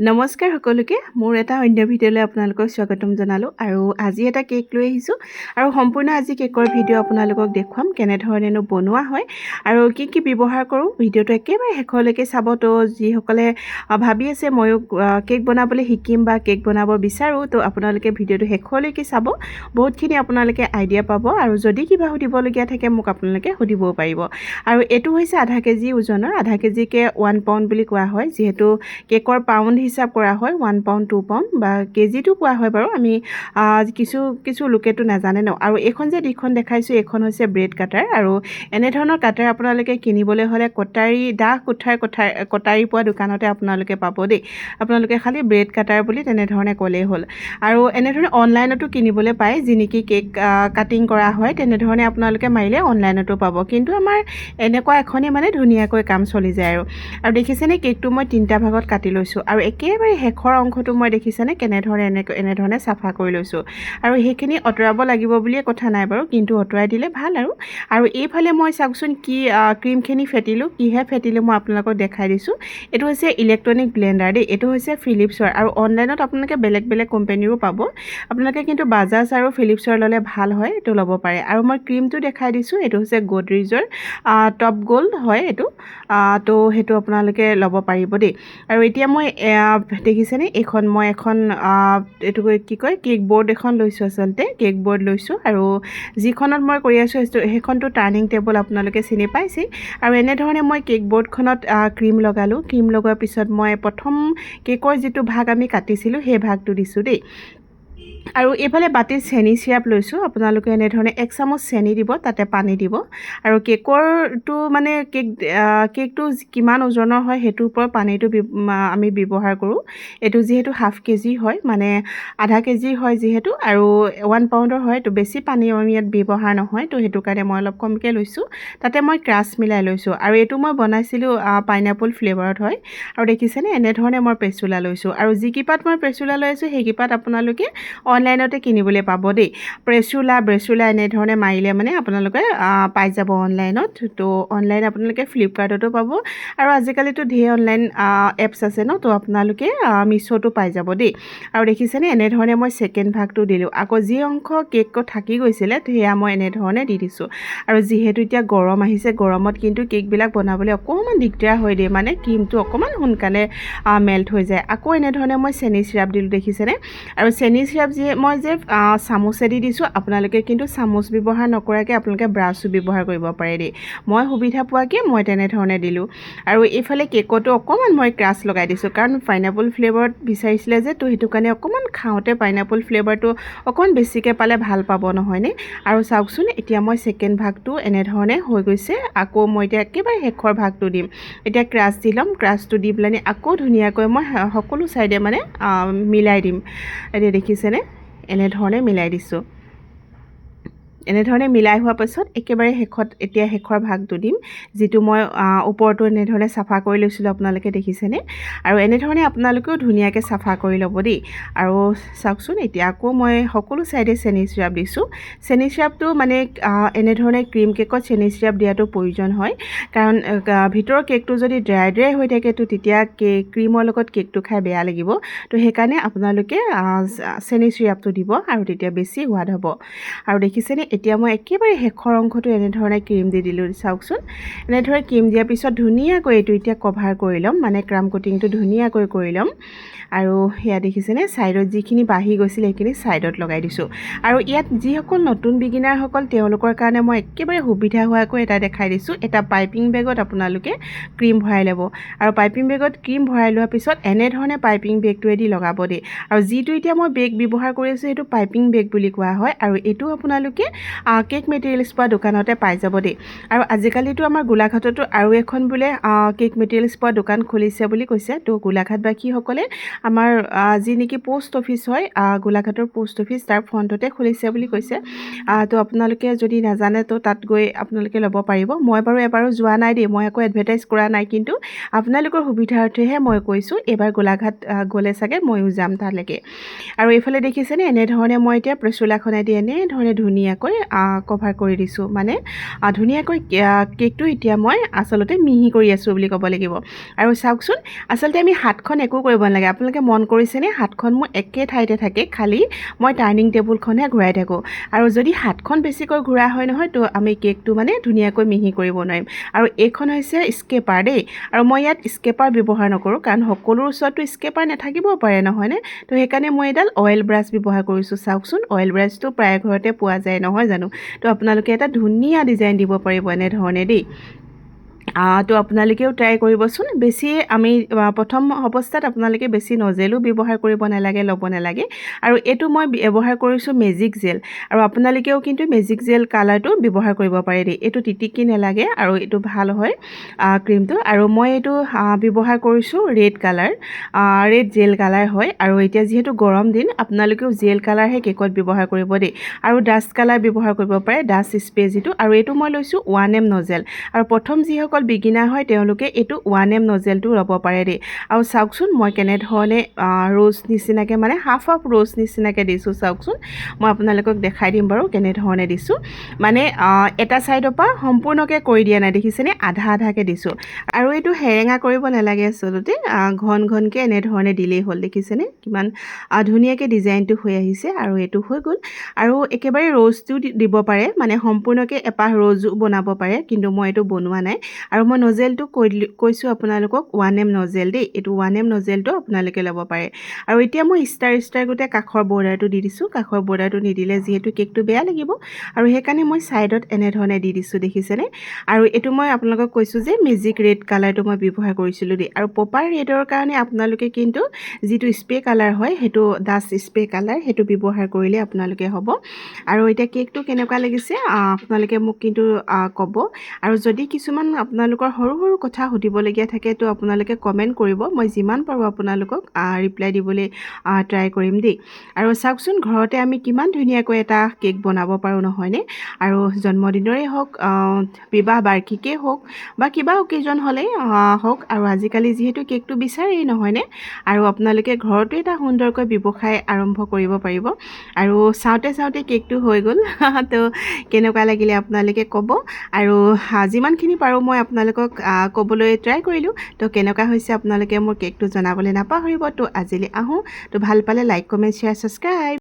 নমস্কাৰ সকলোকে মোৰ এটা অন্য ভিডিঅ'লৈ আপোনালোকক স্বাগতম জনালোঁ আৰু আজি এটা কেক লৈ আহিছোঁ আৰু সম্পূৰ্ণ আজি কেকৰ ভিডিঅ' আপোনালোকক দেখুৱাম কেনেধৰণেনো বনোৱা হয় আৰু কি কি ব্যৱহাৰ কৰোঁ ভিডিঅ'টো একেবাৰে শেষলৈকে চাব তো যিসকলে ভাবি আছে ময়ো কেক বনাবলৈ শিকিম বা কেক বনাব বিচাৰোঁ তো আপোনালোকে ভিডিঅ'টো শেষলৈকে চাব বহুতখিনি আপোনালোকে আইডিয়া পাব আৰু যদি কিবা সুধিবলগীয়া থাকে মোক আপোনালোকে সুধিবও পাৰিব আৰু এইটো হৈছে আধা কেজি ওজনৰ আধা কেজিকে 1 পাউণ্ড বুলি কোৱা হয় যিহেতু কেকৰ পাউণ্ড হিচাপ কৰা হয় 1 পাউণ্ড 2 পাউণ্ড বা কেজিটো কোৱা হয় বাৰু আমি কিছু লোকেতো নাজানে ন আৰু এখন যে দুখন দেখাইছোঁ এখন হৈছে ব্ৰেড কাটাৰ আৰু এনেধৰণৰ কাটাৰ আপোনালোকে কিনিবলৈ হ'লে কটাৰী কটাৰী পোৱা দোকানতে আপোনালোকে পাব দেই আপোনালোকে খালি ব্ৰেড কাটাৰ বুলি তেনেধৰণে ক'লেই হ'ল আৰু এনেধৰণে অনলাইনতো কিনিবলৈ পায় যি নেকি কেক কাটিং কৰা হয় তেনেধৰণে আপোনালোকে মাৰিলে অনলাইনতো পাব কিন্তু আমাৰ এনেকুৱা এখনেই মানে ধুনীয়াকৈ কাম চলি যায় আৰু দেখিছেনে কেকটো মই 3টা ভাগত কাটি লৈছোঁ আৰু একেবাৰে শেষৰ অংশটো মই দেখিছেনে কেনেধৰণে এনেধৰণে চাফা কৰি লৈছোঁ আৰু সেইখিনি অঁতৰাব লাগিব বুলিয়ে কথা নাই বাৰু কিন্তু অঁতৰাই দিলে ভাল আৰু এইফালে মই চাওকচোন কি ক্ৰীমখিনি ফেটিলোঁ কিহে ফেটিলোঁ মই আপোনালোকক দেখাই দিছোঁ এইটো হৈছে ইলেক্ট্ৰনিক ব্লেণ্ডাৰ দেই এইটো হৈছে ফিলিপছৰ আৰু অনলাইনত আপোনালোকে বেলেগ বেলেগ কোম্পানীৰো পাব আপোনালোকে কিন্তু বাজাজ আৰু ফিলিপছৰ ল'লে ভাল হয় এইটো ল'ব পাৰে আৰু মই ক্ৰীমটো দেখাই দিছোঁ এইটো হৈছে গডৰেজৰ টপ গোল্ড হয় এইটো তো সেইটো আপোনালোকে ল'ব পাৰিব দেই আৰু এতিয়া মই দেখিছেনে মই এখন এইটো কি কয় কেক বৰ্ড এখন লৈছোঁ আচলতে কেক বৰ্ড লৈছোঁ আৰু যিখনত মই কৰি আছোঁ সেইখনটো টাৰ্ণিং টেবল আপোনালোকে চিনি পাইছেই আৰু এনেধৰণে মই কেক বৰ্ডখনত ক্ৰীম লগালোঁ ক্ৰীম লগোৱাৰ পিছত মই প্ৰথম কেকৰ যিটো ভাগ আমি কাটিছিলোঁ সেই ভাগটো দিছোঁ দেই আৰু এইফালে বাটিত চেনি চিৰাপ লৈছোঁ আপোনালোকে এনেধৰণে 1 চামুচ চেনি দিব তাতে পানী দিব আৰু কেকৰটো মানে কেকটো কিমান ওজনৰ হয় সেইটোৰ ওপৰত পানীটো আমি ব্যৱহাৰ কৰোঁ এইটো যিহেতু হাফ কেজি হয় মানে আধা কেজি হয় যিহেতু আৰু 1 পাউণ্ডৰ হয় তো বেছি পানী আমি ইয়াত ব্যৱহাৰ নহয় তো সেইটো কাৰণে মই অলপ কমকৈ লৈছোঁ তাতে মই ক্ৰাছ মিলাই লৈছোঁ আৰু এইটো মই বনাইছিলোঁ পাইনাপল ফ্লেভাৰত হয় আৰু দেখিছেনে এনেধৰণে মই পেচুলা লৈছোঁ আৰু যিকেইপাত মই পেচুলা লৈ আছোঁ সেইকেইপাত আপোনালোকে অনলাইনতে কিনিবলৈ পাব দেই ব্ৰেচুলা এনেধৰণে মাৰিলে মানে আপোনালোকে পাই যাব অনলাইনত তো অনলাইন আপোনালোকে ফ্লিপকাৰ্টতো পাব আৰু আজিকালিতো ঢেৰ অনলাইন এপছ আছে ন তো আপোনালোকে মিছ'টো পাই যাব দেই আৰু দেখিছেনে এনেধৰণে মই ছেকেণ্ড ভাগটো দিলোঁ আকৌ যি অংশ কেক থাকি গৈছিলে সেয়া মই এনেধৰণে দি দিছোঁ আৰু যিহেতু এতিয়া গৰম আহিছে গৰমত কিন্তু কেকবিলাক বনাবলৈ অকণমান দিগদাৰ হয় দেই মানে ক্ৰীমটো অকণমান সোনকালে মেল্ট হৈ যায় আকৌ এনেধৰণে মই চেনি চিৰাপ দিলোঁ দেখিছেনে আৰু চেনি চিৰাপ মই যে চামুচেদি দিছোঁ আপোনালোকে কিন্তু চামুচ ব্যৱহাৰ নকৰাকৈ আপোনালোকে ব্ৰাছো ব্যৱহাৰ কৰিব পাৰে দেই মই সুবিধা পোৱাকৈ মই তেনেধৰণে দিলোঁ আৰু এইফালে কেকতো অকণমান মই ক্ৰাছ লগাই দিছোঁ কাৰণ পাইনাপল ফ্লেভাৰত বিচাৰিছিলে যে তো সেইটো কাৰণে অকণমান খাওঁতে পাইনাপল ফ্লেভাৰটো অকণমান বেছিকৈ পালে ভাল পাব নহয়নে আৰু চাওকচোন এতিয়া মই ছেকেণ্ড ভাগটো এনেধৰণে হৈ গৈছে আকৌ মই এতিয়া একেবাৰে শেষৰ ভাগটো দিম এতিয়া ক্ৰাছ দি ল'ম ক্ৰাছটো দি পেলাই আকৌ ধুনীয়াকৈ মই সকলো ছাইডে মানে মিলাই দিম এতিয়া দেখিছেনে এনেধৰণে মিলাই দিছোঁ এনেধৰণে মিলাই হোৱাৰ পাছত একেবাৰে এতিয়া শেষৰ ভাগটো দিম যিটো মই ওপৰটো এনেধৰণে চাফা কৰি লৈছিলোঁ আপোনালোকে দেখিছেনে আৰু এনেধৰণে আপোনালোকেও ধুনীয়াকৈ চাফা কৰি ল'ব দেই আৰু চাওকচোন এতিয়া আকৌ মই সকলো ছাইডে চেনি চিৰাপ দিছোঁ চেনি চিৰাপটো মানে এনেধৰণে ক্ৰীম কেকত চেনি চিৰাপ দিয়াটো প্ৰয়োজন হয় কাৰণ ভিতৰৰ কেকটো যদি ড্ৰাই হৈ থাকে তো তেতিয়া ক্ৰীমৰ লগত কেকটো খাই বেয়া লাগিব তো সেইকাৰণে আপোনালোকে চেনি চিৰাপটো দিব আৰু তেতিয়া বেছি সোৱাদ হ'ব আৰু দেখিছেনে এতিয়া মই একেবাৰে শেষৰ অংশটো এনেধৰণে ক্ৰীম দি দিলোঁ চাওকচোন এনেধৰণে ক্ৰীম দিয়াৰ পিছত ধুনীয়াকৈ এইটো এতিয়া কভাৰ কৰি ল'ম মানে ক্ৰাম কোটিংটো ধুনীয়াকৈ কৰি ল'ম আৰু সেয়া দেখিছেনে ছাইডত যিখিনি বাঢ়ি গৈছিল সেইখিনি ছাইডত লগাই দিছোঁ আৰু ইয়াত যিসকল নতুন বিগিনাৰসকল তেওঁলোকৰ কাৰণে মই একেবাৰে সুবিধা হোৱাকৈ এটা দেখাই দিছোঁ এটা পাইপিং বেগত আপোনালোকে ক্ৰীম ভৰাই ল'ব আৰু পাইপিং বেগত ক্ৰীম ভৰাই লোৱাৰ পিছত এনেধৰণে পাইপিং বেগটোৱেদি লগাব দেই আৰু যিটো এতিয়া মই বেগ ব্যৱহাৰ কৰি আছোঁ সেইটো পাইপিং বেগ বুলি কোৱা হয় আৰু এইটো আপোনালোকে কেক মেটেৰিয়েলছ পোৱা দোকানতে পাই যাব দেই আৰু আজিকালিতো আমাৰ গোলাঘাটতো আৰু এখন বোলে কেক মেটেৰিয়েলছ পোৱা দোকান খুলিছে বুলি কৈছে তো গোলাঘাটবাসীসকলে আমাৰ যি নেকি পোষ্ট অফিচ হয় গোলাঘাটৰ পোষ্ট অফিচ তাৰ ফ্ৰণ্টতে খুলিছে বুলি কৈছে তো আপোনালোকে যদি নাজানে তো তাত গৈ আপোনালোকে ল'ব পাৰিব মই বাৰু এবাৰো যোৱা নাই দেই মই একো এডভাৰটাইজ কৰা নাই কিন্তু আপোনালোকৰ সুবিধাৰ্থেহে মই কৈছোঁ এইবাৰ গোলাঘাট গ'লে চাগে ময়ো যাম তালৈকে আৰু এইফালে দেখিছেনে এনেধৰণে মই এতিয়া প্ৰেচুলাখনেদি এনেধৰণে ধুনীয়াকৈ ধুনীয়াকৈ কভাৰ কৰি দিছোঁ মানে ধুনীয়াকৈ কেকটো এতিয়া মই আচলতে মিহি কৰি আছোঁ বুলি ক'ব লাগিব আৰু চাওকচোন আচলতে আমি হাতখন একো কৰিব নালাগে আপোনালোকে মন কৰিছেনে হাতখন মোৰ একে ঠাইতে থাকে খালি মই টাৰ্নিং টেবুলখনহে ঘূৰাই থাকোঁ আৰু যদি হাতখন বেছিকৈ ঘূৰা হয় নহয় তো আমি কেকটো মানে ধুনীয়াকৈ মিহি কৰিব নোৱাৰিম আৰু এইখন হৈছে স্কেপাৰ দেই আৰু মই ইয়াত স্কেপাৰ ব্যৱহাৰ নকৰোঁ কাৰণ সকলোৰ ওচৰতো স্কেপাৰ নাথাকিবও পাৰে নহয়নে তো সেইকাৰণে মই এডাল অইল ব্ৰাছ ব্যৱহাৰ কৰিছোঁ চাওকচোন অইল ব্ৰাছটো প্ৰায় ঘৰতে পোৱা যায় নহয় জানো তো আপোনালোকে এটা ধুনীয়া ডিজাইন দিব পাৰিব এনেধৰণে দেই তো আপোনালোকেও ট্ৰাই কৰিবচোন বেছি আমি প্ৰথম অৱস্থাত আপোনালোকে বেছি নজেলো ব্যৱহাৰ কৰিব নালাগে ল'ব নালাগে আৰু এইটো মই ব্যৱহাৰ কৰিছোঁ মেজিক জেল আৰু আপোনালোকেও কিন্তু মেজিক জেল কালাৰটো ব্যৱহাৰ কৰিব পাৰে দেই এইটো তিতিকি নালাগে আৰু এইটো ভাল হয় ক্ৰীমটো আৰু মই এইটো ব্যৱহাৰ কৰিছোঁ red colour red gel colour হয় আৰু এতিয়া যিহেতু গৰম দিন আপোনালোকেও জেল কালাৰহে কেকত ব্যৱহাৰ কৰিব দেই আৰু ডাষ্ট কালাৰ ব্যৱহাৰ কৰিব পাৰে ডাষ্ট স্প্ৰে যিটো আৰু এইটো মই লৈছোঁ 1M নজেল আৰু প্ৰথম যিসকল বিগিনাৰ হয় তেওঁলোকে এইটো 1M নজেলটো ল'ব পাৰে দেই আৰু চাওকচোন মই কেনেধৰণে ৰ'জ নিচিনাকৈ মানে হাফ ৰ'জ নিচিনাকৈ দিছোঁ চাওকচোন মই আপোনালোকক দেখাই দিম বাৰু কেনেধৰণে দিছোঁ মানে এটা ছাইডৰ পৰা সম্পূৰ্ণকৈ কৰি দিয়া নাই দেখিছেনে আধা আধাকৈ দিছোঁ আৰু এইটো হেৰেঙা কৰিব নালাগে আচলতে ঘন ঘনকৈ এনেধৰণে দিলেই হ'ল দেখিছেনে কিমান ধুনীয়াকৈ ডিজাইনটো হৈ আহিছে আৰু এইটো হৈ গ'ল আৰু একেবাৰে ৰ'জটো দিব পাৰে মানে সম্পূৰ্ণকৈ এপাহ ৰ'জো বনাব পাৰে কিন্তু মই এইটো বনোৱা নাই আৰু মই নজেলটো কৈছোঁ আপোনালোকক 1M নজেল দেই এইটো 1M নজেলটো আপোনালোকে ল'ব পাৰে আৰু এতিয়া মই ষ্টাৰ গোটেই কাষৰ বৰ্ডাৰটো দি দিছোঁ কাষৰ বৰ্ডাৰটো নিদিলে যিহেতু কেকটো বেয়া লাগিব আৰু সেইকাৰণে মই ছাইডত এনেধৰণে দি দিছোঁ দেখিছেনে আৰু এইটো মই আপোনালোকক কৈছোঁ যে মেজিক ৰেড কালাৰটো মই ব্যৱহাৰ কৰিছিলোঁ দেই আৰু পপাৰ ৰেডৰ কাৰণে আপোনালোকে কিন্তু যিটো স্প্ৰে কালাৰ হয় সেইটো ডাষ্ট স্প্ৰে কালাৰ সেইটো ব্যৱহাৰ কৰিলে আপোনালোকে হ'ব আৰু এতিয়া কেকটো কেনেকুৱা লাগিছে আপোনালোকে মোক কিন্তু ক'ব আৰু যদি কিছুমান আপোনালোকৰ সৰু সৰু কথা সুধিবলগীয়া থাকে তো আপোনালোকে কমেণ্ট কৰিব মই যিমান পাৰোঁ আপোনালোকক ৰিপ্লাই দিবলৈ ট্ৰাই কৰিম দেই আৰু চাওকচোন ঘৰতে আমি কিমান ধুনীয়াকৈ এটা কেক বনাব পাৰোঁ নহয়নে আৰু জন্মদিনৰে হওক বিবাহ বাৰ্ষিকেই হওক বা কিবা অকেজন হ'লেই হওক আৰু আজিকালি যিহেতু কেকটো বিচাৰেই নহয়নে আৰু আপোনালোকে ঘৰতো এটা সুন্দৰকৈ ব্যৱসায় আৰম্ভ কৰিব পাৰিব আৰু চাওঁতে কেকটো হৈ গ'ল তো কেনেকুৱা লাগিলে আপোনালোকে ক'ব আৰু যিমানখিনি পাৰোঁ মই আপোনালোকক ক'বলৈ ট্ৰাই কৰিলোঁ তো কেনেকুৱা হৈছে আপোনালোকে মোৰ কেকটো জনাবলৈ নাপাহৰিব তো আজিলৈ আহোঁ তো ভাল পালে লাইক কমেণ্ট শ্বেয়াৰ ছাবস্ক্ৰাইব